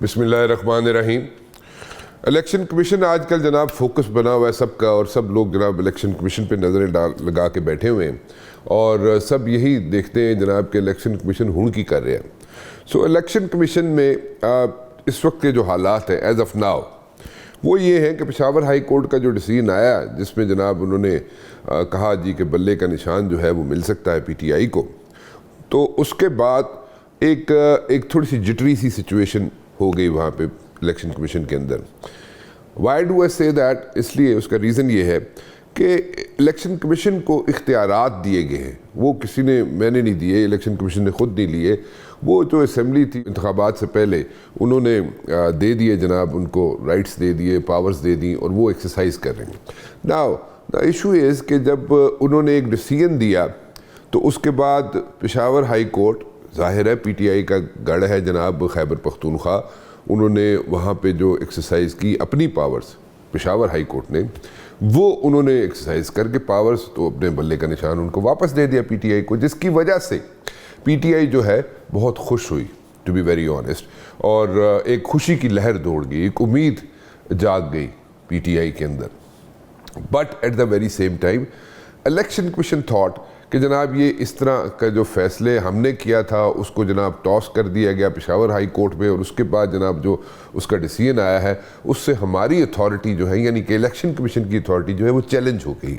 बिस्मिल्लाहिर्रहमानिर्रहीम। Election commission आजकल जनाब फोकस बना हुआ है सबका, और सब लोग जनाब इलेक्शन कमीशन पे नज़रें लगा के बैठे हुए हैं और सब यही देखते हैं जनाब कि इलेक्शन कमीशन हुण की कर रहे हैं। सो इलेक्शन कमीशन में इस वक्त के जो हालात हैं एज़ ऑफ नाउ वो ये हैं कि पेशावर हाई कोर्ट का जो डिसीजन आया जिसमें जनाब उन्होंने कहा जी कि बल्ले का निशान जो है वो मिल सकता है PTI को, तो उसके बाद एक थोड़ी सी जिटरी सी सिचुएशन हो गई वहाँ पे इलेक्शन कमीशन के अंदर। Why do I say that, इसलिए उसका रीज़न ये है कि इलेक्शन कमीशन को इख्तियारात दिए गए हैं, वो किसी ने मैंने नहीं दिए, इलेक्शन कमीशन ने ख़ुद नहीं लिए, वो जो असम्बली थी इंतखाबात से पहले उन्होंने दे दिए जनाब, उनको राइट्स दे दिए, पावर्स दे दी और वो एक्सरसाइज कर रहे हैं। नाउ द इशू इज़ कि जब उन्होंने एक डिसीजन दिया तो उसके बाद पेशावर हाई कोर्ट, ज़ाहिर है PTI का गढ़ है जनाब खैबर पख्तूनख्वा, उन्होंने वहाँ पे जो एक्सरसाइज की अपनी पावर्स पेशावर हाई कोर्ट ने, वो उन्होंने एक्सरसाइज करके पावर्स तो अपने बल्ले का निशान उनको वापस दे दिया PTI को, जिसकी वजह से PTI जो है बहुत खुश हुई, टू बी वेरी ऑनेस्ट, और एक खुशी की लहर दौड़ गई, एक उम्मीद जाग गई PTI के अंदर। But at the very same time election commission thought कि जनाब ये इस तरह का जो फैसले हमने किया था उसको जनाब टॉस कर दिया गया पेशावर हाई कोर्ट में, और उसके बाद जनाब जो उसका डिसीजन आया है उससे हमारी अथॉरिटी जो है यानी कि इलेक्शन कमीशन की अथॉरिटी जो है वो चैलेंज हो गई।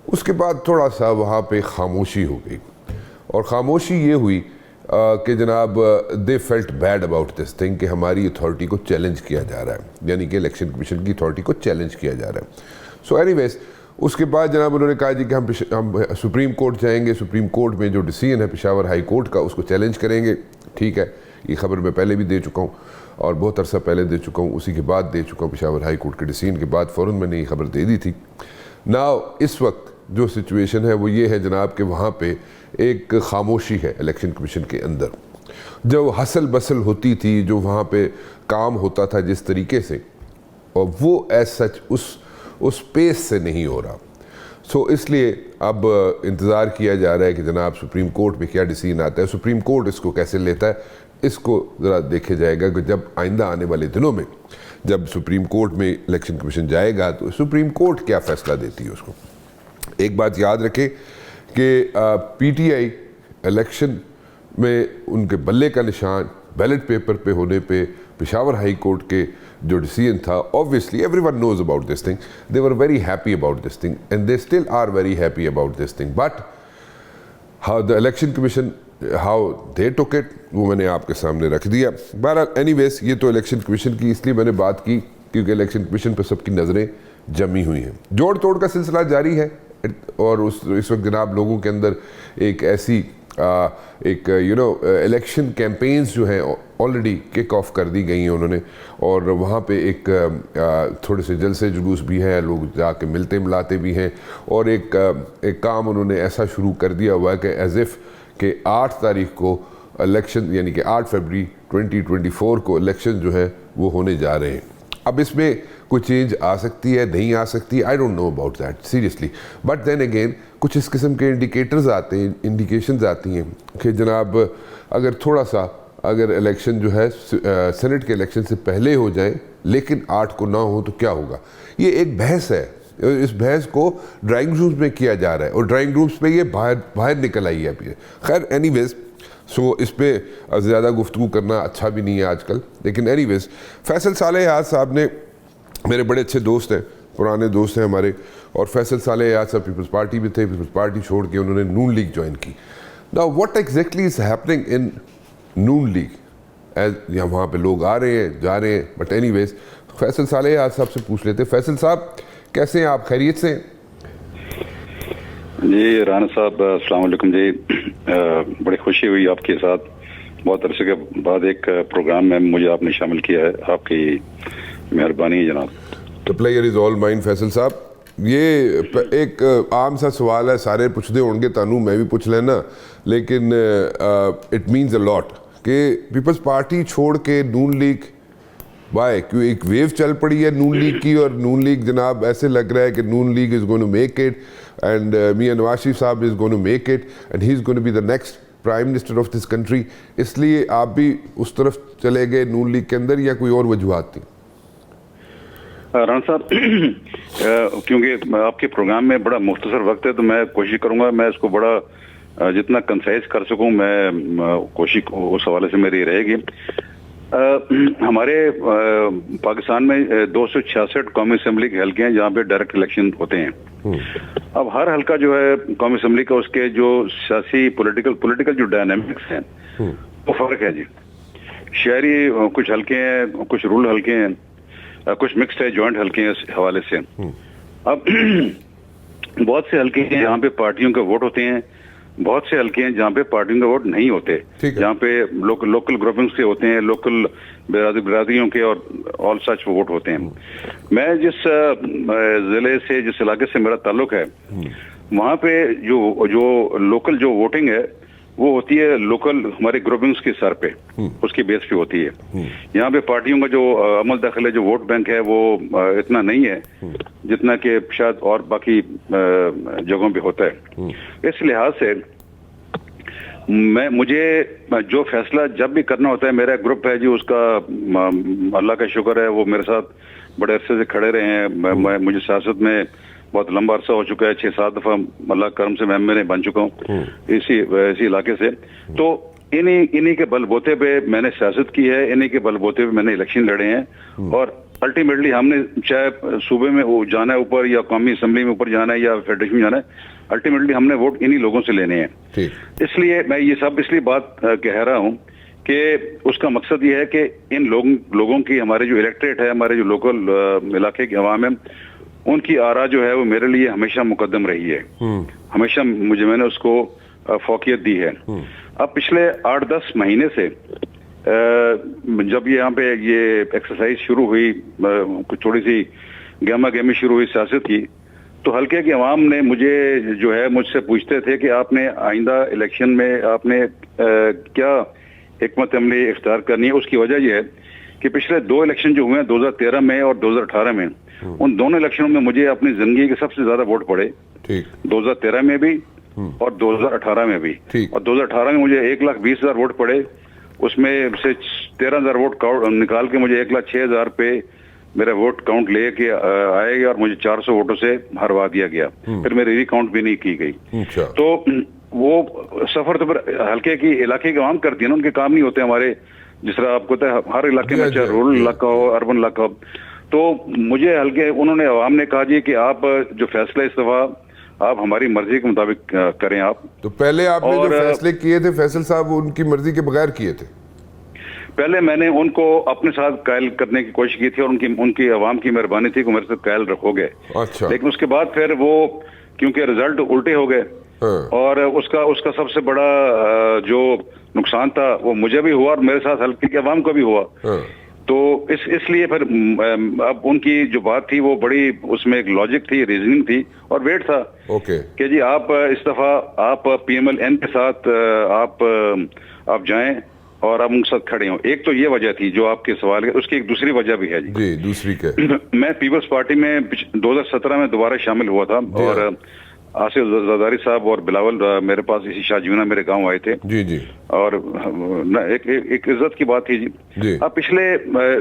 उसके बाद थोड़ा सा वहाँ पे खामोशी हो गई, और ख़ामोशी ये हुई कि जनाब they felt bad about this thing कि हमारी अथॉरिटी को चैलेंज किया जा रहा है, यानी कि इलेक्शन कमीशन की अथॉरिटी को चैलेंज किया जा रहा है। सो एनीवेज उसके बाद जनाब उन्होंने कहा जी कि हम सुप्रीम कोर्ट जाएंगे, सुप्रीम कोर्ट में जो डिसीजन है पेशावर हाई कोर्ट का उसको चैलेंज करेंगे। ठीक है, ये खबर मैं पहले भी दे चुका हूँ और बहुत अरसा पहले दे चुका हूँ, उसी के बाद दे चुका हूँ, पेशावर हाई कोर्ट के डिसीजन के बाद फ़ौरन मैंने ये खबर दे दी थी। नाउ इस वक्त जो सिचुएशन है वो ये है जनाब कि वहाँ पे एक खामोशी है इलेक्शन कमीशन के अंदर। जो हसल बसल होती थी, जो वहाँ पे काम होता था जिस तरीके से, और वो एज सच उस पेस से नहीं हो रहा। सो इसलिए अब इंतज़ार किया जा रहा है कि जनाब सुप्रीम कोर्ट में क्या डिसीजन आता है, सुप्रीम कोर्ट इसको कैसे लेता है, इसको ज़रा देखा जाएगा कि जब आइंदा आने वाले दिनों में जब सुप्रीम कोर्ट में इलेक्शन कमीशन जाएगा तो सुप्रीम कोर्ट क्या फ़ैसला देती है उसको। एक बात याद रखें कि PTI इलेक्शन में उनके बल्ले का निशान बैलेट पेपर पे होने पे पेशावर हाई कोर्ट के जो डिसीजन था, obviously everyone knows about this thing, they were very happy about this thing and they still are very happy about this thing, but how the election commission how they took it वो मैंने आपके सामने रख दिया। बहरहाल anyways ये तो election commission की इसलिए मैंने बात की क्योंकि इलेक्शन कमीशन पर सबकी नज़रें जमी हुई हैं। जोड़ तोड़ का सिलसिला जारी है और इस वक्त जनाब लोगों के अंदर एक ऐसी एक इलेक्शन कैंपेन्स जो हैं ऑलरेडी किक ऑफ कर दी गई हैं उन्होंने, और वहाँ पे एक थोड़े से जलसे जुलूस भी हैं, लोग जाके मिलते मिलाते भी हैं, और एक काम उन्होंने ऐसा शुरू कर दिया हुआ है कि एज़ इफ़ कि 8 तारीख को इलेक्शन यानी कि 8 फरवरी 2024 को इलेक्शन जो है वो होने जा रहे हैं। अब इसमें कोई चेंज आ सकती है, नहीं आ सकती, I don't know about that seriously, but then again कुछ इस किस्म के इंडिकेटर्स आते हैं, इंडिकेशंस आती हैं कि जनाब अगर थोड़ा सा अगर इलेक्शन जो है सेनेट के इलेक्शन से पहले हो जाए लेकिन 8 को ना हो तो क्या होगा। ये एक बहस है, इस बहस को ड्राइंग रूम्स में किया जा रहा है और ड्राइंग रूम्स में ये बाहर निकल आई है अभी। खैर एनीवेज सो इस पर ज़्यादा गुफ्तगू करना अच्छा भी नहीं है आजकल, लेकिन एनीवेज फैसल सालेह साहब ने, मेरे बड़े अच्छे दोस्त हैं, पुराने दोस्त हैं हमारे, और फैसल सालेह साहब पीपल्स पार्टी में थे, पीपल्स पार्टी छोड़ के उन्होंने नून लीग ज्वाइन की। Now what exactly is happening in Noon league, as यहाँ वहाँ पे लोग आ रहे हैं जा रहे हैं, बट एनीवेज फैसल सालेह साहब से पूछ लेते। फैसल साहब कैसे हैं आप, खैरियत से? जी राना साहब अस्सलाम वालेकुम जी, बड़ी खुशी हुई आपके साथ, बहुत अरसे के बाद एक प्रोग्राम में मुझे आपने शामिल किया है, आपकी मेहरबानी है जनाब। The player is all mine. Faisal साहब ये एक आम सा सवाल है, सारे पुछते होंगे तानू, मैं भी पूछ लेना, लेकिन इट मीन्स अ लॉट कि पीपल्स पार्टी छोड़ के नून लीग वाई, क्यों एक वेव चल पड़ी है नून लीग की, और नून लीग जनाब ऐसे लग रहा है कि Noon league is going to make it and Mian Nawaz Sharif sahab is going to make it and he is going to be the next prime minister of this country, इसलिए आप भी उस तरफ चले गए नून लीग के अंदर, या कोई और वजूहत थी? राणा साहब, क्योंकि आपके प्रोग्राम में बड़ा मुख्तसर वक्त है तो मैं कोशिश करूंगा मैं इसको बड़ा जितना कंसाइज कर सकूं, मैं कोशिश उस हवाले से मेरी रहेगी। हमारे पाकिस्तान में 266 कौमी असम्बली के हल्के हैं जहाँ पे डायरेक्ट इलेक्शन होते हैं। अब हर हल्का जो है कौमी असम्बली का, उसके जो सियासी पॉलिटिकल जो डायनामिक्स हैं वो फर्क है जी। शहरी कुछ हल्के हैं, कुछ रूरल हल्के हैं, कुछ मिक्स्ड है, जॉइंट हल्के हैं इस हवाले से। अब बहुत से हल्के हैं जहाँ पे पार्टियों के वोट होते हैं, बहुत से हल्के हैं जहाँ पे पार्टियों के वोट नहीं होते, जहाँ पे लोकल ग्रुपिंग्स के होते हैं, लोकल बिरादरियों के और ऑल सच वोट होते हैं। मैं जिस जिले से, जिस इलाके से मेरा ताल्लुक है, वहाँ पे जो लोकल जो वोटिंग है वो होती है लोकल हमारे ग्रुपिंग्स के सर पे, उसके बेस पे होती है। यहाँ पे पार्टियों का जो अमल दाखिल है, जो वोट बैंक है, वो इतना नहीं है जितना कि शायद और बाकी जगहों पे होता है। इस लिहाज से मुझे जो फैसला जब भी करना होता है, मेरा ग्रुप है जी, उसका अल्लाह का शुक्र है वो मेरे साथ बड़े अरसे से खड़े रहे हैं। मुझे सियासत में बहुत लंबा अरसा हो चुका है, 6-7 दफा अल्लाह करम से मैं बन चुका हूँ इसी इलाके से। तो इन्हीं के बलबूते पे मैंने सियासत की है, इन्हीं के बलबूते पे मैंने इलेक्शन लड़े हैं। और अल्टीमेटली हमने चाहे सूबे में जाना है ऊपर, या कौमी असम्बली में ऊपर जाना है, या फेडरेशन में जाना है, अल्टीमेटली हमने वोट इन्हीं लोगों से लेने हैं। इसलिए मैं ये सब इसलिए बात कह रहा हूँ कि उसका मकसद ये है कि इन लोगों की, हमारे जो इलेक्ट्रेट है, हमारे जो लोकल इलाके के अवाम है, उनकी आरा जो है वो मेरे लिए हमेशा मुकद्दम रही है। हमेशा मैंने उसको फौकियत दी है। अब पिछले 8-10 महीने से जब यहाँ पे ये एक्सरसाइज शुरू हुई, कुछ थोड़ी सी गहमा गहमी शुरू हुई सियासत की, तो हल्के के अवाम ने मुझसे पूछते थे कि आपने आइंदा इलेक्शन में आपने क्या हिकमत अमली इख्तियार करनी है। उसकी वजह यह है कि पिछले 2 इलेक्शन जो हुए हैं, 2013 में और 2018 में, उन दोनों इलेक्शनों में मुझे अपनी जिंदगी के सबसे ज्यादा वोट पड़े। 2013 में भी और 2018 में भी। और 2018 में मुझे 1,20,000 वोट पड़े, उसमें से 13,000 वोट निकाल के मुझे 1,06,000 पे मेरा वोट काउंट लेके आएगा और मुझे 400 वोटों से हरवा दिया गया। फिर मेरी रीकाउंट भी नहीं की गई। तो वो सफर तो हल्के की इलाके के आवाम करती है ना, उनके काम नहीं होते हमारे। जिस तरह आपको पता है हर इलाके में, चाहे रूरल इलाका हो, अर्बन इलाका हो, तो मुझे हल्के उन्होंने अवाम ने कहा जी कि आप जो फैसला इस दफा आप हमारी मर्जी के मुताबिक करें। आप तो पहले आपने जो फैसले किए थे फैसल साहब, उनकी मर्जी के बगैर किए थे? पहले मैंने उनको अपने साथ कायल करने की कोशिश की थी और उनकी अवाम की मेहरबानी थी कि मेरे साथ कायल हो गए। अच्छा। लेकिन उसके बाद फिर वो, क्योंकि रिजल्ट उल्टे हो गए, और उसका सबसे बड़ा जो नुकसान था वो मुझे भी हुआ और मेरे साथ हल्के की अवाम को भी हुआ। तो इसलिए फिर अब उनकी जो बात थी वो बड़ी, उसमें एक लॉजिक थी, रीजनिंग थी और वेट था कि जी आप इस दफा आप PMLN के साथ आप जाएं और आप उनके साथ खड़े हों। एक तो ये वजह थी जो आपके सवाल है, उसकी एक दूसरी वजह भी है जी। दूसरी क्या? मैं पीपल्स पार्टी में 2017 में दोबारा शामिल हुआ था और आसिफ जरदारी साहब और बिलावल मेरे पास इसी शाहजीना मेरे गांव आए थे जी। और एक इज्जत की बात थी जी। अब पिछले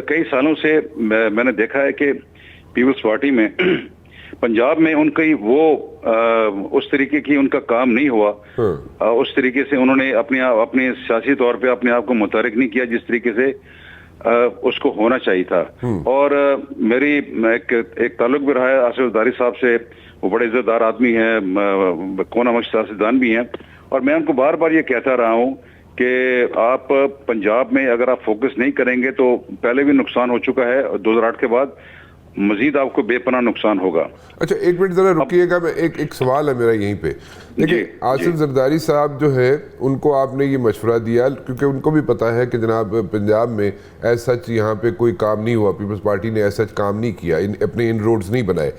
कई सालों से मैंने देखा है कि पीपल्स पार्टी में पंजाब में उनकी वो उस तरीके की उनका काम नहीं हुआ। उस तरीके से उन्होंने अपने सियासी तौर पे अपने आप को मुतहरिक नहीं किया जिस तरीके से उसको होना चाहिए था। और मेरी एक ताल्लुक भी रहा है आसिफ जरदारी साहब से, वो बड़े इज्जतदार आदमी हैं, कौन अमक सियासतदान भी हैं, और मैं उनको बार बार ये कहता रहा हूँ कि आप पंजाब में अगर आप फोकस नहीं करेंगे तो पहले भी नुकसान हो चुका है, 2008 के बाद मजीद आपको बेपनाह नुकसान होगा। अच्छा एक मिनट जरा रुकिएगा, मैं एक सवाल है मेरा यहीं पे। देखिए आसिफ जरदारी साहब जो है उनको आपने ये मशवरा दिया क्योंकि उनको भी पता है कि जनाब पंजाब में ऐसा सच यहाँ पे कोई काम नहीं हुआ, पीपल्स पार्टी ने ऐसा सच काम नहीं किया, अपने इन रोड्स नहीं बनाए।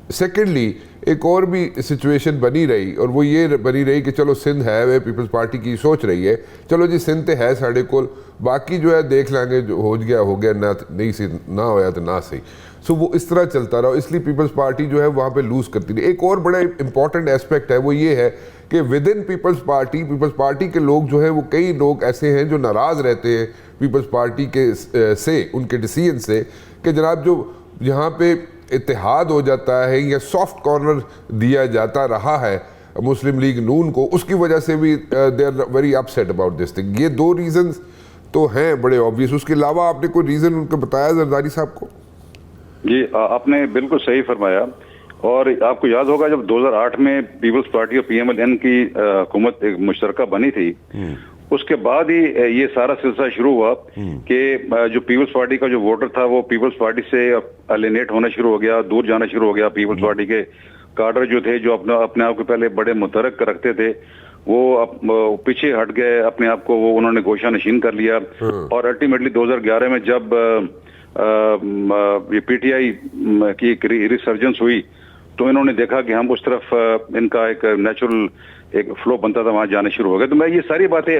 सेकेंडली एक और भी सिचुएशन बनी रही, और वो ये बनी रही कि चलो सिंध है वे पीपल्स पार्टी की सोच रही है, चलो जी सिंध तो है साढ़े कोल, बाकी जो है देख लेंगे, जो हो गया ना, नहीं सी ना होया तो ना सही। सो वो इस तरह चलता रहा, इसलिए पीपल्स पार्टी जो है वहाँ पे लूज़ करती रही। एक और बड़ा इंपॉर्टेंट एस्पेक्ट है, वो ये है कि विद इन पीपल्स पार्टी के लोग जो है वो कई लोग ऐसे हैं जो नाराज़ रहते हैं पीपल्स पार्टी के से, उनके डिसीजन से, कि जनाब जो यहाँ पे इत्तेहाद हो जाता है या सॉफ्ट कॉर्नर दिया जाता रहा है मुस्लिम लीग नून को, उसकी वजह से भी they are very upset about this thing. ये दो रीजंस तो हैं बड़े ऑब्वियस। उसके अलावा आपने कोई रीजन उनको बताया जरदारी साहब को? जी आपने बिल्कुल सही फरमाया, और आपको याद होगा जब 2008 में पीपल्स पार्टी और PMLN की हुकूमत एक मुश्तरका बनी थी, उसके बाद ही ये सारा सिलसिला शुरू हुआ कि जो पीपल्स पार्टी का जो वोटर था वो पीपल्स पार्टी से अलिनेट होना शुरू हो गया, दूर जाना शुरू हो गया। पीपल्स पार्टी के कार्डर जो थे, जो अपने आप को पहले बड़े मुतरक रखते थे, वो पीछे हट गए, अपने आप को वो उन्होंने गोशा नशीन कर लिया। और अल्टीमेटली 2011 में जब ये PTI की रिसर्जेंस हुई, तो इन्होंने देखा कि हम उस तरफ इनका एक नेचुरल एक फ्लो बनता था, वहां जाने शुरू हो गए। तो मैं ये सारी बातें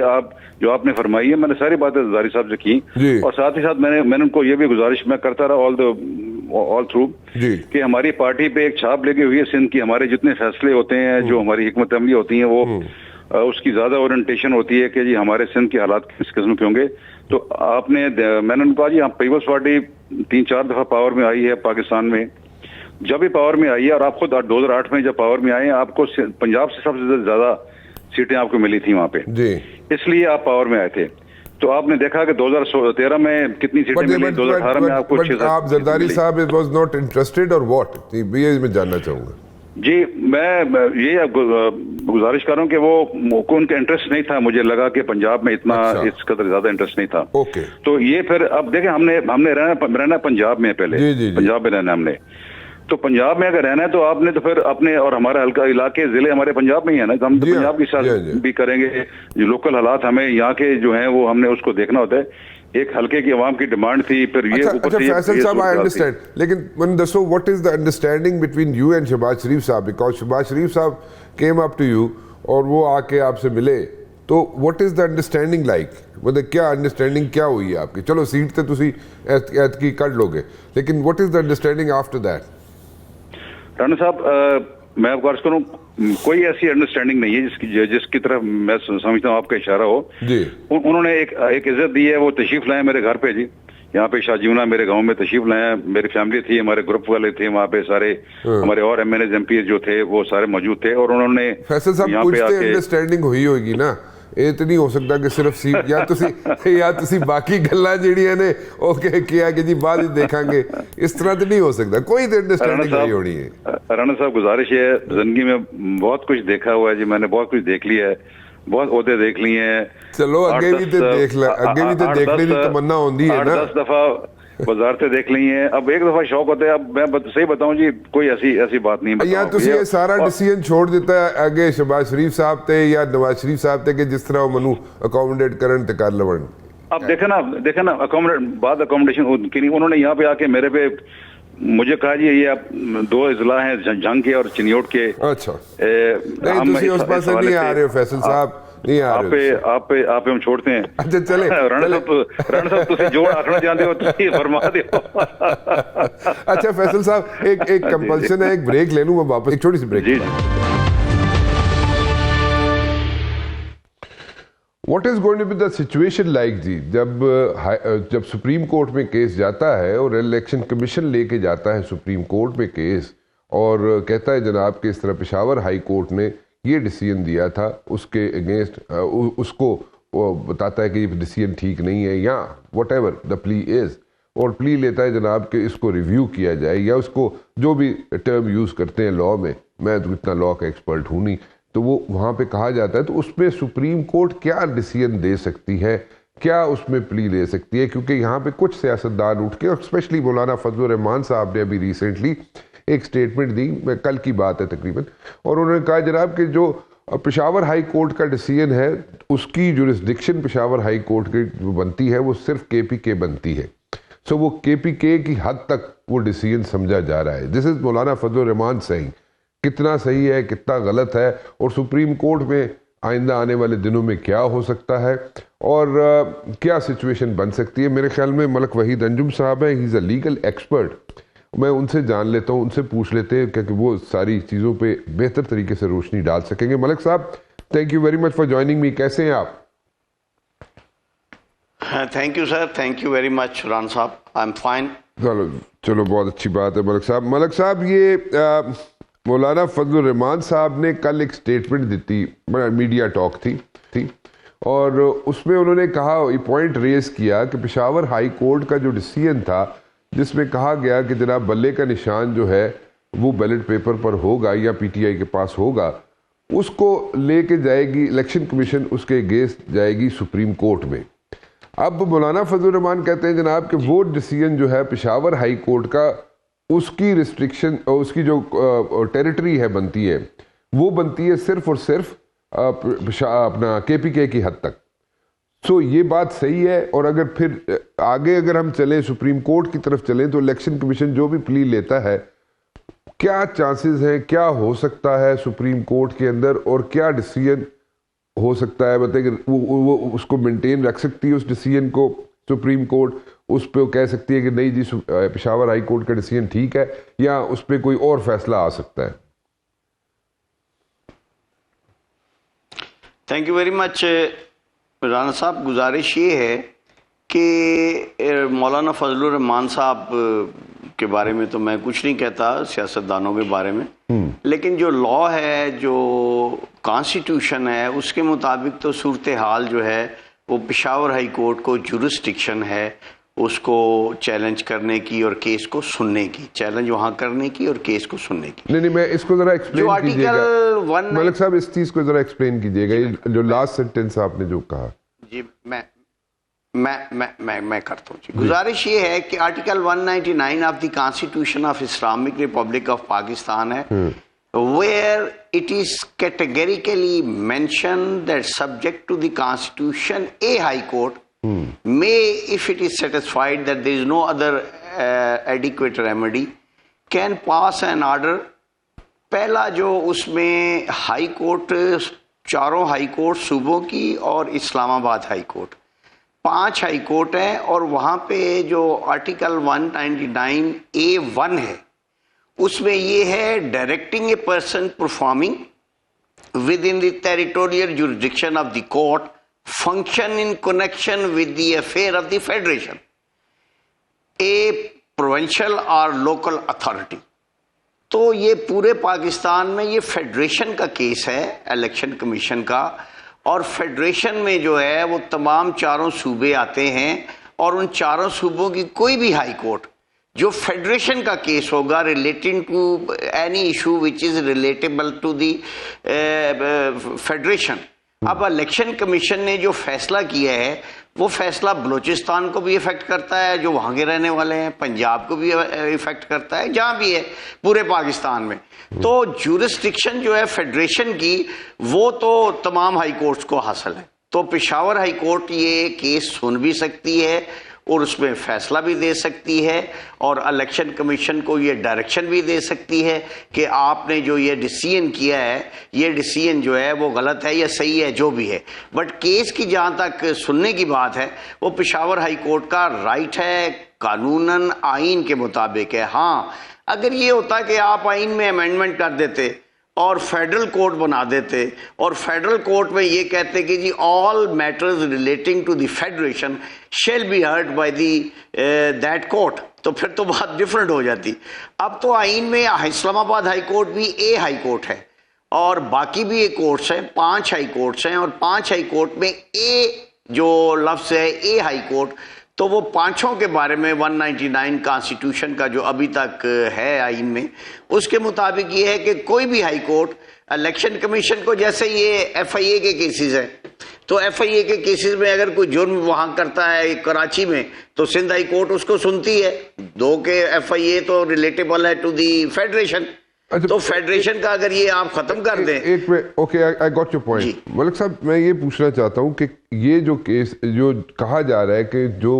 जो आपने फरमाई है, मैंने सारी बातें जरदारी साहब से की, और साथ ही साथ मैंने उनको ये भी गुजारिश मैं करता रहा ऑल थ्रू कि हमारी पार्टी पे एक छाप लगी हुई है सिंध की। हमारे जितने फैसले होते हैं, जो हमारी हिकमत अमली होती है, वो उसकी ज्यादा ओरिएंटेशन होती है कि जी हमारे सिंध के हालात किस किस्म के होंगे। तो मैंने उनको कहा जी हाँ, पीपल्स पार्टी 3-4 दफा पावर में आई है पाकिस्तान में, जब भी पावर में आई है, और आप खुद 2008 में जब पावर में आए, आपको पंजाब से सबसे ज्यादा सीटें आपको मिली थी वहां पे जी, इसलिए आप पावर में आए थे। तो आपने देखा कि 2013 में कितनी सीटें मिली, 2018 में आपको 6 आप जरदारी साहब इट वाज नॉट इंटरेस्टेड और व्हाट, ये मैं जानना चाहूंगा जी। मैं ये गुजारिश कर रहा हूँ कि वो उनका इंटरेस्ट नहीं था, मुझे लगा कि पंजाब में इतना इस कदर ज्यादा इंटरेस्ट नहीं था। ओके। तो ये फिर अब देखें, हमने रहना पंजाब में, पहले पंजाब में रहना हमने, तो पंजाब में अगर रहना है तो आपने तो फिर अपने, और हमारा हल्का इलाके जिले हमारे पंजाब में ही है ना, तो हम तो पंजाब की साथ भी करेंगे। जो लोकल हालात हमें यहाँ के जो हैं वो हमने उसको देखना होता है। एक हल्के की आवाम की डिमांड थी, फिर ये अच्छा फैसल साहब, आई अंडरस्टैंड, लेकिन मैंने दसो what is the understanding between you and Shahbaz Sharif sahab, because Shahbaz Sharif साहब केम अप टू यू और वो आके आपसे मिले, तो what is the understanding like? मतलब क्या अंडरस्टैंडिंग क्या हुई है आपकी? चलो सीट तो तुसी ऐतकी कर लोगे, लेकिन what is the understanding after that? Rana साहब, मैं आपको अर्ज करूं, कोई ऐसी अंडरस्टैंडिंग नहीं है जिसकी तरफ मैं समझता हूँ आपका इशारा हो जी। उन्होंने एक इज्जत दी है, वो तशरीफ लाए मेरे घर पे जी, यहाँ पे शाहजीवना मेरे गांव में तशरीफ लाए। मेरी फैमिली थी, हमारे ग्रुप वाले थे वहाँ पे सारे, हमारे और MNAs MPs जो थे वो सारे मौजूद थे, और उन्होंने फैसल साहब कुछ तो अंडरस्टैंडिंग हुई होगी ना, ये तो नहीं हो सकता कि सिर्फ सीट या तुसी बाकी गल्लां ਜਿਹੜੀਆਂ ਨੇ ਉਹ किया कि जी बाद में देखेंगे, इस तरह तो नहीं हो सकता, कोई तो अंडरस्टैंडिंग नहीं होनी है। राणा साहब गुजारिश है, जिंदगी में बहुत कुछ देखा हुआ है जी, मैंने बहुत कुछ देख लिया है, बहुत ओहदे देख लिए हैं। चलो आगे भी तो देखने की तमन्ना होती है ना, 10 दफा वजारतें देख ली हैं, अब एक दफा शौक होता है। अब मैं सही बताऊं जी, कोई ऐसी बात नहीं है। या तुसी ये सारा डिसीजन छोड़ देता है आगे शहबाज शरीफ साहब ते या नवाज शरीफ साहब ते कि जिस तरह वो मनु अकोमोडेट करन ते कर लवन। अब देखे ना अकोमोडेशन उन्होंने यहाँ पे आके मेरे पे मुझे कहा जी ये आप 2 इजला हैं, जंग के और चिन्योट के। अच्छा नहीं, तुसी उस पास नहीं आ रहे हो फैसल साहब, नहीं आ रहे हो आप पे हम छोड़ते हैं। अच्छा चले राणा साहब तुसी जोड़ आखना चाहते हो तो फरमा दो। अच्छा फैसल साहब, एक कंपल्शन है, एक ब्रेक ले लूं मैं वापस, एक छोटी सी ब्रेक। जी What is going to be the situation like जी, जब सुप्रीम कोर्ट में केस जाता है और इलेक्शन कमीशन लेके जाता है सुप्रीम कोर्ट में केस, और कहता है जनाब कि इस तरह पेशावर हाई कोर्ट ने ये डिसीजन दिया था, उसके अगेंस्ट उसको वो बताता है कि ये डिसीजन ठीक नहीं है, या what ever the plea is, और प्ली लेता है जनाब कि इसको रिव्यू किया जाए, या उसको जो भी टर्म यूज़ करते हैं लॉ में, मैं तो इतना लॉ का एक्सपर्ट हूँ नहीं, तो वो वहाँ पे कहा जाता है। तो उसमें सुप्रीम कोर्ट क्या डिसीजन दे सकती है, क्या उसमें प्ली ले सकती है? क्योंकि यहाँ पे कुछ सियासतदान उठ के, और स्पेशली मौलाना फजलुर रहमान साहब ने अभी रिसेंटली एक स्टेटमेंट दी, कल की बात है तकरीबन, और उन्होंने कहा जनाब कि जो पेशावर हाई कोर्ट का डिसीजन है, उसकी जुरिस्डिक्शन पेशावर हाई कोर्ट की जो बनती है वो सिर्फ KPK बनती है। सो वो KPK की हद तक वो डिसीजन समझा जा रहा है। This is Maulana Fazal Rahman saying. कितना सही है, कितना गलत है, और सुप्रीम कोर्ट में आइंदा आने वाले दिनों में क्या हो सकता है और क्या सिचुएशन बन सकती है। मेरे ख्याल में मलक वहीद अंजुम साहब हैं, he is a legal expert. मैं उनसे जान लेता हूँ, उनसे पूछ लेते हैं, क्योंकि वो सारी चीज़ों पे बेहतर तरीके से रोशनी डाल सकेंगे। Malik sahab, thank you very much for joining me. कैसे हैं आप? Thank you sir, thank you very much रान साहब, आई एम फाइन। चलो बहुत अच्छी बात है मलक साहब ये मौलाना फजल रहमान साहब ने कल एक स्टेटमेंट दी थी, मीडिया टॉक थी और उसमें उन्होंने कहा, ये पॉइंट रेज किया कि पेशावर हाई कोर्ट का जो डिसीजन था जिसमें कहा गया कि जनाब बल्ले का निशान जो है वो बैलेट पेपर पर होगा या PTI के पास होगा, उसको लेके जाएगी इलेक्शन कमीशन, उसके अगेंस्ट जाएगी सुप्रीम कोर्ट में। अब मौलाना फजल रहमान कहते हैं जनाब कि वो डिसीजन जो है पेशावर हाई कोर्ट का, उसकी रिस्ट्रिक्शन, उसकी जो टेरिटरी है बनती है, वो बनती है सिर्फ और सिर्फ अपना KPK की हद तक। सो ये बात सही है। और अगर फिर आगे अगर हम चलें, सुप्रीम कोर्ट की तरफ चलें, तो इलेक्शन कमीशन जो भी प्ली लेता है, क्या चांसेस हैं, क्या हो सकता है सुप्रीम कोर्ट के अंदर, और क्या डिसीजन हो सकता है? बताइए, वो उसको मेंटेन रख सकती है उस डिसीजन को सुप्रीम कोर्ट, उस पर कह सकती है कि नहीं जी पेशावर हाई कोर्ट का डिसीजन ठीक है, या उस पर कोई और फैसला आ सकता है? Thank you very much Rana साहब। गुजारिश ये है कि मौलाना फजल रहमान साहब के बारे में तो मैं कुछ नहीं कहता, सियासतदानों के बारे में, लेकिन जो लॉ है, जो कॉन्स्टिट्यूशन है, उसके मुताबिक तो सूरत हाल जो है वो पेशावर हाई कोर्ट को जुरिस्डिक्शन है उसको चैलेंज करने की और केस को सुनने की, चैलेंज वहां करने की और केस को सुनने की। नहीं, मैं इसको जरा एक्सप्लेन कीजिएगा मलिक साहब, इस चीज को जरा एक्सप्लेन कीजिएगा, जो लास्ट सेंटेंस आपने जो कहा। जी मैं करता हूँ जी। गुजारिश ये है कि article 199 of the constitution of Islamic Republic of Pakistan है, where it is categorically mentioned that subject to the constitution, a high court may, if it is satisfied that there is no other adequate remedy, can pass an order। पहला जो उसमें high court, चारों high court सूबों की और Islamabad high court, 5 high court हैं, और वहाँ पे जो आर्टिकल 199A1 है उसमें ये है, directing a person performing with in the territorial jurisdiction of the court function in connection with the affair of the federation, A provincial और लोकल अथॉरिटी। तो ये पूरे पाकिस्तान में ये फेडरेशन का केस है, इलेक्शन कमीशन का, और फेडरेशन में जो है वो तमाम चारों सूबे आते हैं, और उन चारों सूबों की कोई भी हाई कोर्ट जो फेडरेशन का केस होगा relating to any issue which is relatable to the federation. अब इलेक्शन कमीशन ने जो फैसला किया है वो फैसला बलूचिस्तान को भी इफेक्ट करता है, जो वहां के रहने वाले हैं, पंजाब को भी इफेक्ट करता है, जहां भी है पूरे पाकिस्तान में। तो जुरिस्डिक्शन जो है फेडरेशन की वो तो तमाम हाई कोर्ट्स को हासिल है। तो पेशावर हाई कोर्ट ये केस सुन भी सकती है और उसमें फैसला भी दे सकती है, और इलेक्शन कमीशन को ये डायरेक्शन भी दे सकती है कि आपने जो ये डिसीजन किया है, ये डिसीजन जो है वो गलत है या सही है, जो भी है। बट केस की जहाँ तक सुनने की बात है वो पेशावर हाई कोर्ट का राइट है, कानूनन आइन के मुताबिक है। हाँ, अगर ये होता कि आप आइन में अमेंडमेंट कर देते और फेडरल कोर्ट बना देते, और फेडरल कोर्ट में ये कहते कि जी all matters relating to the federation shall be heard by the that court, तो फिर तो बात डिफरेंट हो जाती। अब तो आइन में इस्लामाबाद हाई कोर्ट भी ए हाई कोर्ट है और बाकी भी ए कोर्ट्स हैं, 5 हाई कोर्ट्स हैं, और 5 हाई कोर्ट में ए जो लफ्ज है ए हाई कोर्ट, तो वो पांचों के बारे में 199 कॉन्स्टिट्यूशन का जो अभी तक है आइन में, उसके मुताबिक ये है कि कोई भी हाई कोर्ट इलेक्शन कमीशन को, जैसे ये FIA के केसेस हैं, तो FIA के केसेस में अगर कोई जुर्म वहां करता है कराची में, तो सिंध हाई कोर्ट उसको सुनती है। 2 के FIA तो रिलेटेबल है टू दी फेडरेशन। अच्छा, तो फेडरेशन का अगर ये आप खत्म कर दें। एक में okay, I got your point Malik साहब। मैं ये पूछना चाहता हूँ कि ये जो केस जो कहा जा रहा है कि जो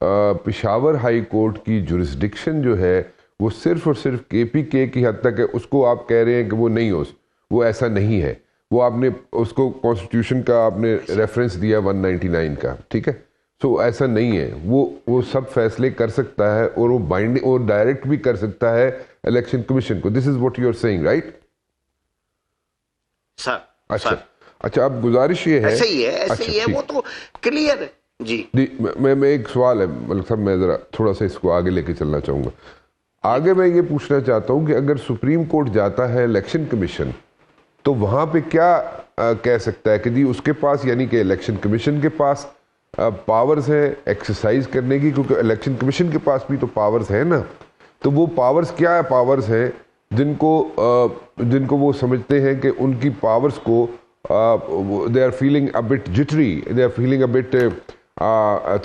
पेशावर हाई कोर्ट की जुरिस्डिक्शन जो है वो सिर्फ और सिर्फ KPK की हद तक है, उसको आप कह रहे हैं कि वो नहीं हो, वो ऐसा नहीं है। वो आपने उसको कॉन्स्टिट्यूशन का आपने रेफरेंस दिया 199 का, ठीक है। सो ऐसा नहीं है, वो सब फैसले कर सकता है और वो बाइंडिंग और डायरेक्ट भी कर सकता है इलेक्शन कमीशन को। This is what you are saying, right sir? अच्छा अब गुजारिश ये है, ऐसे ही है, ऐसे ही है, वो तो क्लियर है जी। मैं एक सवाल है मलिक साहब, मैं जरा थोड़ा सा इसको आगे लेके चलना चाहूँगा। आगे मैं ये पूछना चाहता हूँ कि अगर सुप्रीम कोर्ट जाता है इलेक्शन कमीशन, तो वहाँ पे क्या कह सकता है कि जी उसके पास, यानी कि इलेक्शन कमीशन के पास पावर्स हैं एक्सरसाइज करने की, क्योंकि इलेक्शन कमीशन के पास भी तो पावर्स हैं ना। तो वो पावर्स क्या है, पावर्स हैं जिनको वो समझते हैं कि उनकी पावर्स को they are feeling a bit jittery, they are feeling a bit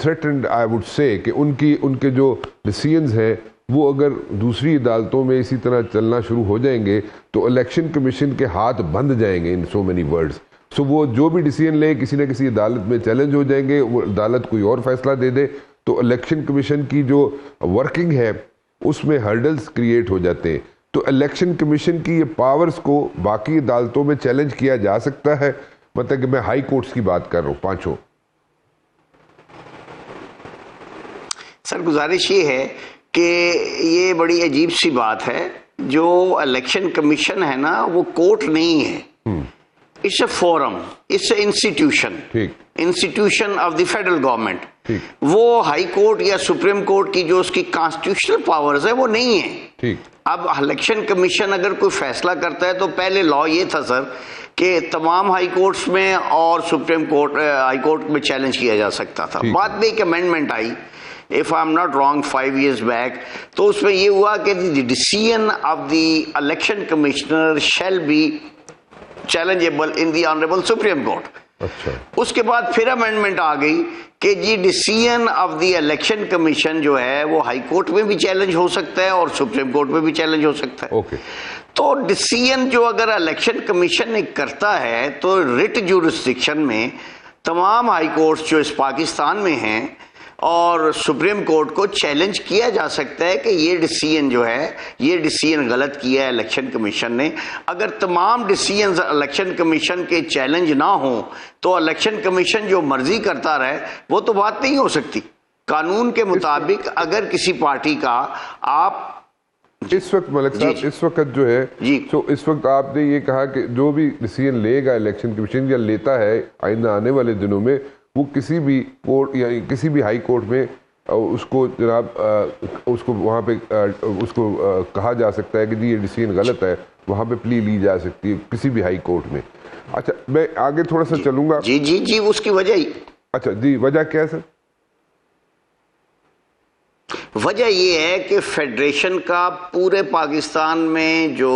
threatened, I would say, कि उनके जो डिसीजंस हैं वो अगर दूसरी अदालतों में इसी तरह चलना शुरू हो जाएंगे तो इलेक्शन कमीशन के हाथ बंद जाएंगे, इन सो मेनी वर्ड्स। सो वो जो भी डिसीजन ले किसी न किसी अदालत में चैलेंज हो जाएंगे, वो अदालत कोई और फैसला दे दे, तो इलेक्शन कमीशन की जो वर्किंग है उसमें हर्डल्स क्रिएट हो जाते हैं। तो इलेक्शन कमीशन की ये पावर्स को बाकी अदालतों में चैलेंज किया जा सकता है, मतलब कि मैं हाई कोर्ट्स की बात कर रहा हूँ, पांचों। सर गुजारिश ये है कि ये बड़ी अजीब सी बात है, जो इलेक्शन कमीशन है ना वो कोर्ट नहीं है, it's a forum, it's a institution, institution of the federal government. वो हाई कोर्ट या सुप्रीम कोर्ट की जो उसकी कॉन्स्टिट्यूशनल पावर्स है वो नहीं है। ठीक। अब इलेक्शन कमीशन अगर कोई फैसला करता है तो पहले लॉ ये था सर कि तमाम हाई कोर्ट्स में और सुप्रीम कोर्ट हाई कोर्ट में चैलेंज किया जा सकता था। बाद में एक अमेंडमेंट आई, if I am not wrong 5 years back, तो उसमें ये हुआ कि the decision of the election commissioner shall be challengeable in the honourable supreme court. अच्छा। उसके बाद फिर अमेंडमेंट आ गई कि जी decision of the election commission जो है वो हाई कोर्ट में भी चैलेंज हो सकता है और सुप्रीम कोर्ट में भी चैलेंज हो सकता है। ओके। तो डिसीजन जो अगर इलेक्शन कमीशन ने करता है तो रिट जुरिस्डिक्शन में तमाम हाई कोर्ट्स जो इस पाकिस्तान में हैं और सुप्रीम कोर्ट को चैलेंज किया जा सकता है कि ये डिसीजन जो है, ये डिसीजन गलत किया है इलेक्शन कमीशन ने। अगर तमाम डिसीजन इलेक्शन कमीशन के चैलेंज ना हो तो इलेक्शन कमीशन जो मर्जी करता रहे, वो तो बात नहीं हो सकती। कानून के मुताबिक अगर किसी पार्टी का आप इस वक्त मलिक साहब, इस वक्त जो है तो इस वक्त आपने ये कहा कि जो भी डिसीजन लेगा इलेक्शन कमीशन या लेता है आइंदा आने वाले दिनों में, वो किसी भी कोर्ट या किसी भी हाई कोर्ट में उसको जनाब उसको वहाँ पे उसको कहा जा सकता है कि जी ये डिसीजन गलत है, वहाँ पे प्ली ली जा सकती है किसी भी हाई कोर्ट में। अच्छा मैं आगे थोड़ा सा चलूंगा। जी उसकी वजह ही, अच्छा जी वजह क्या है सर? वजह ये है कि फेडरेशन का पूरे पाकिस्तान में जो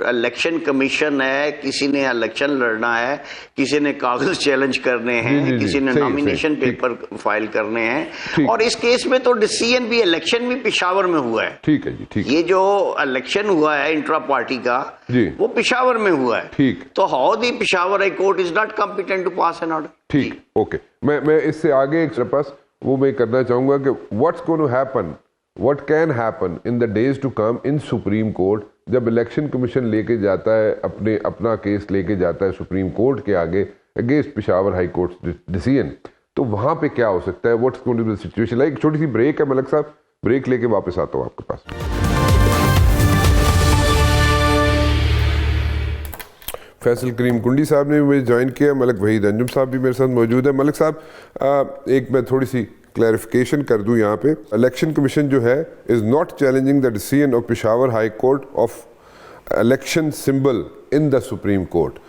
इलेक्शन कमीशन है, किसी ने इलेक्शन लड़ना है, किसी ने कागज चैलेंज करने हैं, किसी ने नॉमिनेशन पेपर फाइल करने हैं, और इस केस में तो डिसीजन भी, इलेक्शन भी पेशावर में हुआ है। ठीक है जी, ठीक। ये जो इलेक्शन हुआ है इंट्रा पार्टी का, वो पेशावर में हुआ है। ठीक। तो how the Peshawar high court is not competent to pass an order. ठीक, ओके। मैं इससे आगे एक पास वो मैं करना चाहूंगा कि what's going to happen, what can happen in the days to come in supreme court, जब इलेक्शन कमीशन लेके जाता है अपना केस लेके जाता है सुप्रीम कोर्ट के आगे against Peshawar high court decision, तो वहां पे क्या हो सकता है? What's going to be the situation? Like छोटी सी ब्रेक है मलिक साहब, ब्रेक लेके वापस आता हूँ आपके पास। फैसल करीम कुंडी साहब ने मुझे ज्वाइन किया, मलिक वहीद अंजुम साहब भी मेरे साथ मौजूद है। मलिक साहब एक मैं थोड़ी सी क्लैरिफिकेशन कर दूं यहाँ पे, इलेक्शन कमीशन जो है is not challenging the decision of Peshawar high court of election symbol in the supreme court.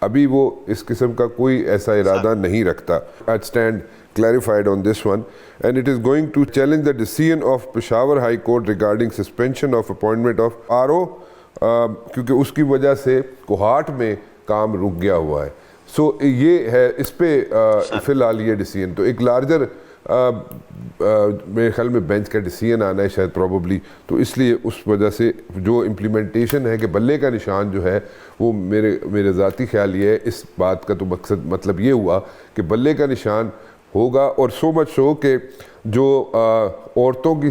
अभी वो इस किस्म का कोई ऐसा इरादा नहीं रखता। I stand clarified on this one, and it is going to challenge the decision of Peshawar High Court regarding suspension of appointment of RO, क्योंकि उसकी वजह से कोहाट में काम रुक गया हुआ है। सो ये है इस पे फिलहाल ये डिसीजन, तो एक लार्जर मेरे ख्याल में बेंच का डिसीजन आना है शायद प्रॉबली, तो इसलिए उस वजह से जो इम्प्लीमेंटेशन है कि बल्ले का निशान जो है वो मेरे ज़ाती ख्याल ये है, इस बात का तो मकसद मतलब ये हुआ कि बल्ले का निशान होगा, और सो मच सो कि जो औरतों की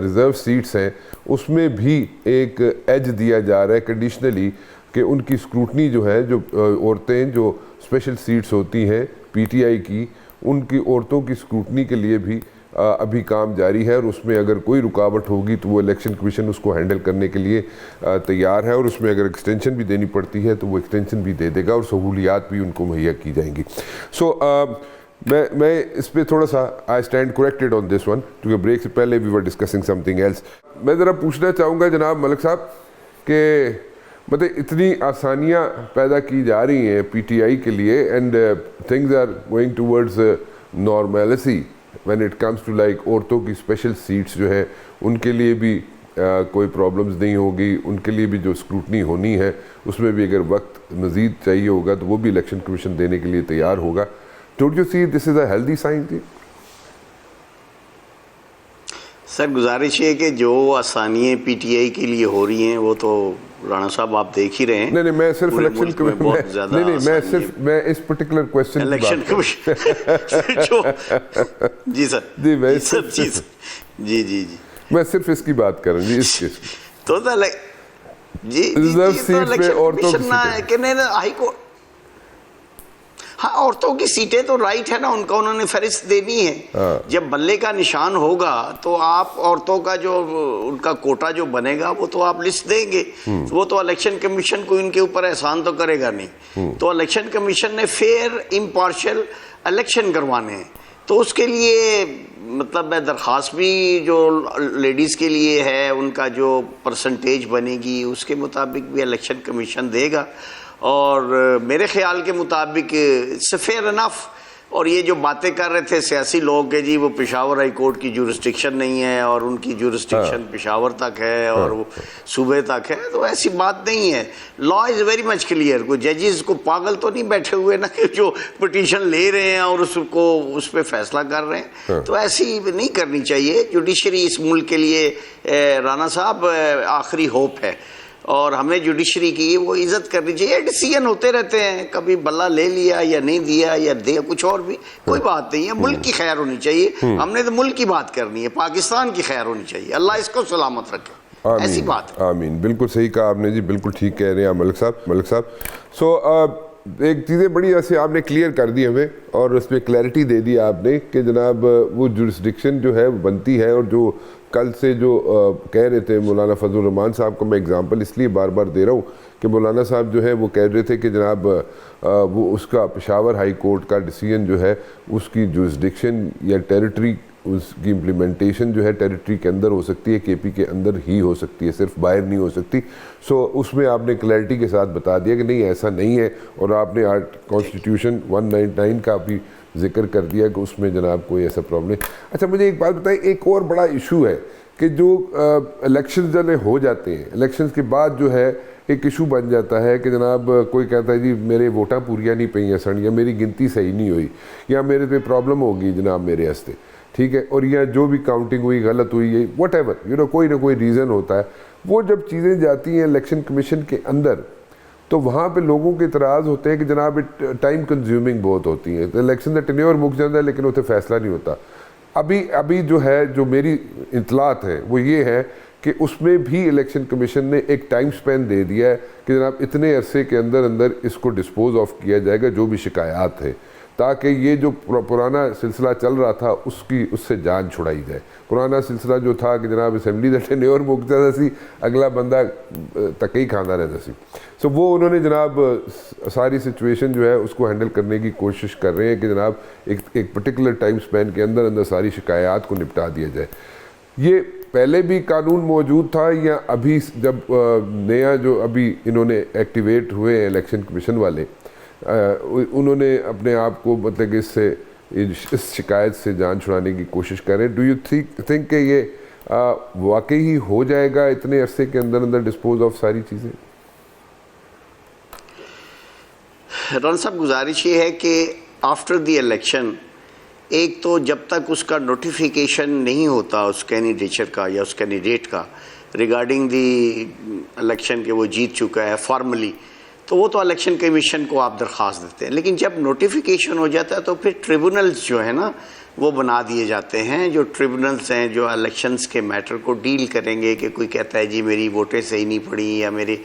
रिज़र्व सीट्स हैं उसमें भी एक एज दिया जा रहा है कंडीशनली कि उनकी स्क्रूटनी जो है, जो औरतें जो स्पेशल सीट्स होती हैं पीटीआई की, उनकी औरतों की स्क्रूटनी के लिए भी अभी काम जारी है, और उसमें अगर कोई रुकावट होगी तो वो इलेक्शन कमीशन उसको हैंडल करने के लिए तैयार है, और उसमें अगर एक्सटेंशन भी देनी पड़ती है तो वो एक्सटेंशन भी दे देगा और सहूलियात भी उनको मुहैया की जाएंगी। सो मैं इस पर थोड़ा सा I stand corrected on this one, क्योंकि ब्रेक से पहले we were discussing something else. मैं ज़रा पूछना चाहूँगा जनाब मलिक साहब कि मतलब इतनी आसानियाँ पैदा की जा रही हैं पीटीआई के लिए, and things are going towards normality when it comes to like औरतों की स्पेशल सीट्स जो है उनके लिए भी कोई प्रॉब्लम्स नहीं होगी, उनके लिए भी जो स्क्रूटनी होनी है उसमें भी अगर वक्त मज़ीद चाहिए होगा तो वो भी इलेक्शन कमीशन देने के लिए तैयार होगा। Don't you see this is a healthy sign जी? सर गुजारिश है कि जो आसानियाँ पीटीआई के लिए हो रही हैं वो तो राणा साहब आप देख ही रहे हैं। नहीं मैं सिर्फ इलेक्शन मैं इस पर्टिकुलर क्वेश्चन इलेक्शन कमीशन जो जी सर जी मैं सर जी मैं सिर्फ इसकी बात कर रहा हूँ जी, इस केस तो जी रिजर्व सीट पे औरतों की सीटें हाई कोर्ट, हाँ औरतों की सीटें तो राइट है ना उनका, उन्होंने फहरिस्त देनी है। जब बल्ले का निशान होगा तो आप औरतों का जो उनका कोटा जो बनेगा वो तो आप लिस्ट देंगे, वो तो इलेक्शन कमीशन को इनके ऊपर एहसान तो करेगा नहीं। तो इलेक्शन कमीशन ने फेयर इम्पार्शियल इलेक्शन करवाने हैं, तो उसके लिए मतलब मैं दरख्वास्त भी जो लेडीज़ के लिए है उनका जो परसेंटेज बनेगी उसके मुताबिक भी इलेक्शन कमीशन देगा, और मेरे ख्याल के मुताबिक इट्स फेयर इनफ। और ये जो बातें कर रहे थे सियासी लोग के जी वो पेशावर हाई कोर्ट की जुरिस्डिक्शन नहीं है और उनकी जुरिस्डिक्शन पेशावर तक है और वो सूबे तक है, तो ऐसी बात नहीं है। Law is very much clear. कोई जजेस को पागल तो नहीं बैठे हुए ना कि जो पिटीशन ले रहे हैं और उसको उस पर फैसला कर रहे हैं, तो ऐसी नहीं करनी चाहिए। जुडिशरी इस मुल्क के लिए राना साहब आखिरी होप है, और हमें जुडिशरी की वो इज्जत करनी चाहिए। डिसीजन होते रहते हैं, कभी बल्ला ले लिया या नहीं दिया या दे कुछ और भी, कोई बात नहीं है। मुल्क की खैर होनी चाहिए, हमने तो मुल्क की बात करनी है, पाकिस्तान की खैर होनी चाहिए। अल्लाह इसको सलामत रखे, ऐसी बात है। आमीन, बिल्कुल सही कहा आपने जी, बिल्कुल ठीक कह रहे हैं मलिक साहब। सो एक चीज़ें बड़ी ऐसे आपने क्लियर कर दी हमें, और उसमें क्लैरिटी दे दी आपने कि जनाब वो जुरिस्डिक्शन जो है वो बनती है। और जो कल से जो कह रहे थे मौलाना फजल रहमान साहब को मैं एग्जांपल इसलिए बार बार दे रहा हूँ कि मौलाना साहब जो है वो कह रहे थे कि जनाब वो उसका पेशावर हाई कोर्ट का डिसीजन जो है उसकी जुरिस्डिक्शन या टेरिटरी, उसकी इम्प्लीमेंटेशन जो है टेरिटरी के अंदर हो सकती है, केपी के अंदर ही हो सकती है, सिर्फ बाहर नहीं हो सकती। सो उसमें आपने क्लैरिटी के साथ बता दिया कि नहीं ऐसा नहीं है, और आपने कॉन्स्टिट्यूशन 199 का भी जिक्र कर दिया कि उसमें जनाब कोई ऐसा प्रॉब्लम नहीं। अच्छा मुझे एक बात बताइए, एक और बड़ा इशू है कि जो इलेक्शन जब हो जाते हैं, इलेक्शन के बाद जो है एक इशू बन जाता है कि जनाब कोई कहता है जी मेरे वोटा पूरियां नहीं पई सन, या मेरी गिनती सही नहीं हुई, या मेरे पे प्रॉब्लम होगी जनाब मेरे हस्ते, ठीक है, और या जो भी काउंटिंग हुई गलत हुई, वट एवर कोई ना कोई रीज़न होता है। वो जब चीज़ें जाती हैं इलेक्शन कमीशन के अंदर तो वहाँ पे लोगों के इतराज़ होते हैं कि जनाब टाइम कंज्यूमिंग बहुत होती है, तो इलेक्शन का टेन्योर मुक जाता है लेकिन उसे फैसला नहीं होता। अभी जो है, जो मेरी इतलात है वो ये है कि उसमें भी इलेक्शन कमीशन ने एक टाइम स्पेन दे दिया है कि जनाब इतने अरसे के अंदर अंदर इसको डिस्पोज ऑफ किया जाएगा जो भी शिकायत है, ताकि ये जो पुराना सिलसिला चल रहा था उससे जान छुड़ाई जाए। पुराना सिलसिला जो था कि जनाब असम्बली का टेन्योर मुक जाता सी, अगला बंदा तक ही खांदा रहता सी। सो वो उन्होंने जनाब सारी सिचुएशन जो है उसको हैंडल करने की कोशिश कर रहे हैं कि जनाब एक पर्टिकुलर टाइम स्पेन के अंदर अंदर सारी शिकायत को निपटा दिया जाए। ये पहले भी कानून मौजूद था या अभी जब नया जो अभी इन्होंने एक्टिवेट हुए हैं इलेक्शन कमीशन वाले, उन्होंने अपने आप को मतलब कि इस शिकायत से जान छुड़ाने की कोशिश करें? डू यू थिंक कि ये वाकई ही हो जाएगा इतने अरसे के अंदर अंदर डिस्पोज ऑफ सारी चीज़ें? रन साहब गुजारिश ये है कि आफ्टर द इलेक्शन, एक तो जब तक उसका नोटिफिकेशन नहीं होता उस कैंडिडेचर का या उस कैंडिडेट का रिगार्डिंग द इलेक्शन के वो जीत चुका है फॉर्मली, तो वो तो इलेक्शन कमीशन को आप दरख्वास्त देते हैं। लेकिन जब नोटिफिकेशन हो जाता है तो फिर ट्रिब्यूनल्स जो है ना वो बना दिए जाते हैं, जो ट्रिब्यूनल्स हैं जो इलेक्शंस के मैटर को डील करेंगे कि कोई कहता है जी मेरी वोटें सही नहीं पड़ी या मेरे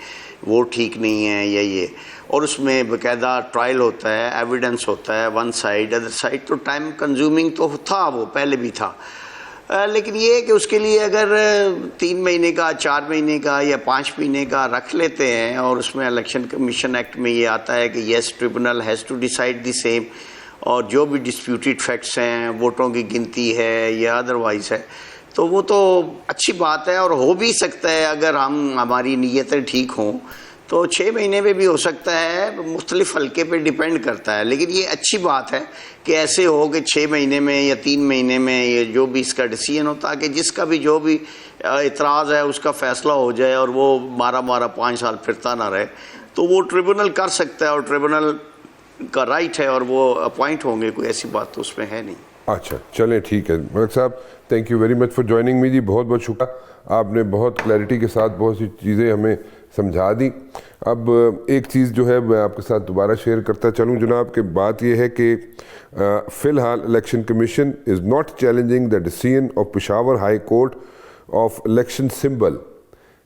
वोट ठीक नहीं है या ये, और उसमें बाकायदा ट्रायल होता है, एविडेंस होता है, वन साइड अदर साइड, तो टाइम कंज्यूमिंग तो था, वो पहले भी था। लेकिन ये है कि उसके लिए अगर 3 महीने का, 4 महीने का या 5 महीने का रख लेते हैं और उसमें इलेक्शन कमीशन एक्ट में ये आता है कि yes tribunal has to decide the same, और जो भी डिस्प्यूटेड फैक्ट्स हैं, वोटों की गिनती है या अदरवाइज है, तो वो तो अच्छी बात है और हो भी सकता है अगर हमारी नीयतें ठीक हों तो 6 महीने में भी हो सकता है, मुख्तलिफ हल्के पे डिपेंड करता है। लेकिन ये अच्छी बात है कि ऐसे हो कि 6 महीने में या 3 महीने में ये जो भी इसका डिसीजन हो, ताकि जिसका भी जो भी इतराज़ है उसका फैसला हो जाए और वो मारा 5 साल फिरता ना रहे, तो वो ट्रिब्यूनल कर सकता है और ट्रिब्यूनल का राइट है और वो अपॉइंट होंगे, कोई ऐसी बात तो उसमें है नहीं। अच्छा चलें ठीक है Malik sahab, thank you very much for joining me जी, बहुत बहुत शुक्रिया, आपने बहुत क्लैरिटी के साथ बहुत सी चीज़ें हमें समझा दी। अब एक चीज़ जो है मैं आपके साथ दोबारा शेयर करता चलूँ जनाब, कि बात यह है कि फ़िलहाल election commission is not challenging the decision of Peshawar high court of election symbol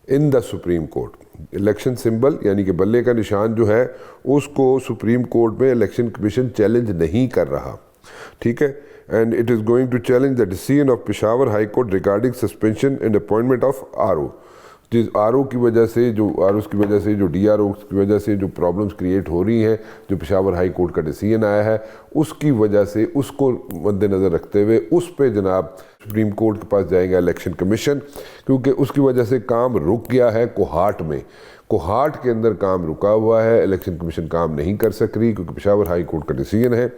in the supreme court. Election symbol यानी कि बल्ले का निशान जो है उसको सुप्रीम कोर्ट में इलेक्शन कमीशन चैलेंज नहीं कर रहा, ठीक है। And it is going to challenge the decision of Peshawar high court regarding suspension and appointment of RO. जिस आरओ की वजह से जो डीआरओ की वजह से जो प्रॉब्लम्स क्रिएट हो रही हैं, जो पेशावर हाई कोर्ट का डिसीजन आया है उसकी वजह से, उसको मद्देनज़र रखते हुए उस पे जनाब सुप्रीम कोर्ट के पास जाएगा इलेक्शन कमीशन, क्योंकि उसकी वजह से काम रुक गया है कोहाट में। कोहाट के अंदर काम रुका हुआ है, इलेक्शन कमीशन काम नहीं कर सक रही क्योंकि पेशावर हाई कोर्ट का डिसीजन है।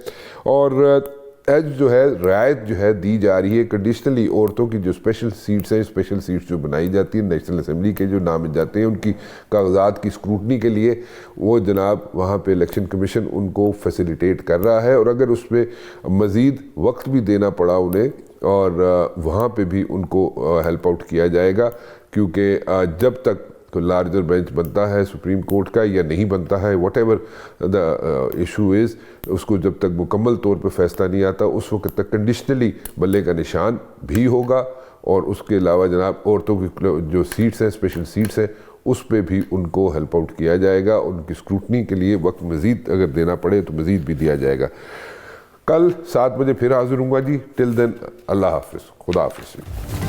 और एज जो है रियायत जो है दी जा रही है कंडीशनली, औरतों की जो स्पेशल सीट्स हैं, स्पेशल सीट्स जो बनाई जाती हैं नेशनल असम्बली के जो नाम जाते हैं उनकी कागजात की स्क्रूटनी के लिए, वो जनाब वहाँ पे इलेक्शन कमीशन उनको फैसिलिटेट कर रहा है। और अगर उस पर मज़ीद वक्त भी देना पड़ा उन्हें, और वहाँ पे भी उनको हेल्प आउट किया जाएगा, क्योंकि जब तक तो लार्जर बेंच बनता है सुप्रीम कोर्ट का या नहीं बनता है, what ever the issue is, उसको जब तक मुकम्मल तौर पे फैसला नहीं आता उस वक्त तक कंडीशनली बल्ले का निशान भी होगा। और उसके अलावा जनाब औरतों की जो सीट्स हैं, स्पेशल सीट्स हैं, उस पर भी उनको हेल्प आउट किया जाएगा। उनकी स्क्रूटनी के लिए वक्त मज़ीद अगर देना पड़े तो मज़ीद भी दिया जाएगा। कल 7 बजे फिर हाजिर हूँगा जी, टिल देन अल्लाह हाफिज़, खुदा हाफिज़।